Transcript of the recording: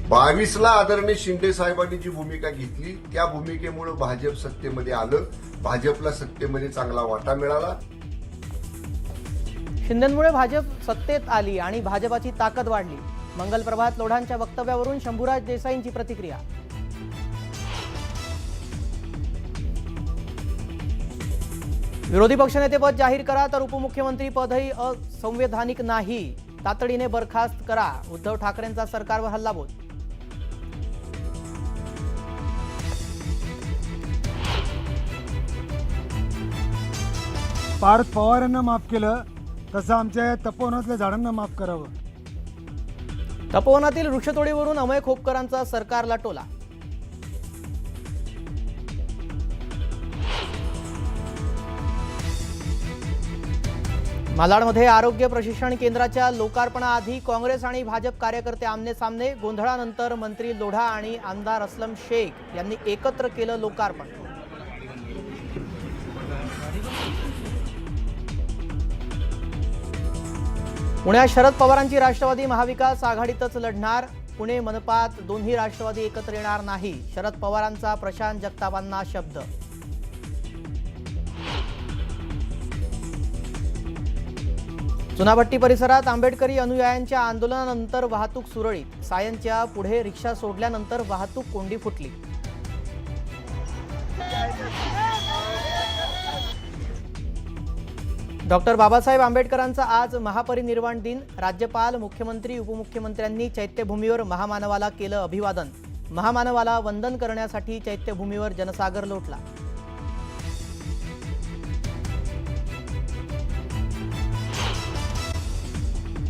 22ला आदरणीय शिंदे साहेबांनी जी भूमिका घेतली त्या भूमिकेमुळे भाजप सत्तेमध्ये आलं, भाजपला सत्तेमध्ये चांगला वाटा मिळाला। शिंदेंमुळे भाजप सत्तेत आली आणि भाजपाची ताकद वाढली। मंगल प्रभात लोढांच्या वक्तव्यावरून शंभूराज देसाईंची प्रतिक्रिया। विरोधी पक्षनेतेपद जाहीर करा तर उपमुख्यमंत्री पदही असंवैधानिक नाही, तातडीने बरखास्त करा, उद्धव ठाकरेंचा सरकारवर हल्लाबोल। पार्थ पवारांना माफ केलं तसं आमच्या तपोवनातल्या झाडांना माफ करावं। तपोवनातील वृक्षतोडीवरून अमय खोपकरांचा सरकारला टोला। मालाडमध्ये आरोग्य प्रशिक्षण केंद्राच्या लोकार्पणाआधी काँग्रेस आणि भाजप कार्यकर्ते आमने सामने। गोंधळानंतर मंत्री लोढा आणि आमदार असलम शेख यांनी एकत्र केलं लोकार्पण। पुण्यात शरद पवारांची राष्ट्रवादी महाविकास आघाडीतच लढणार। पुणे मनपात दोन्ही राष्ट्रवादी एकत्र येणार नाही, शरद पवारांचा प्रशांत जगतापांना शब्द। चुनाभट्टी परिसरात आंबेडकरी अनुयायांच्या आंदोलनानंतर वाहतूक सुरळीत। सायनच्या पुढे रिक्षा सोडल्यानंतर वाहतूक कोंडी फुटली। डॉक्टर बाबासाहेब आंबेडकरांचा आज महापरिनिर्वाण दिन। राज्यपाल, मुख्यमंत्री, उपमुख्यमंत्र्यांनी चैत्यभूमीवर महामानवाला केलं अभिवादन। महामानवाला वंदन करण्यासाठी चैत्यभूमीवर जनसागर लोटला।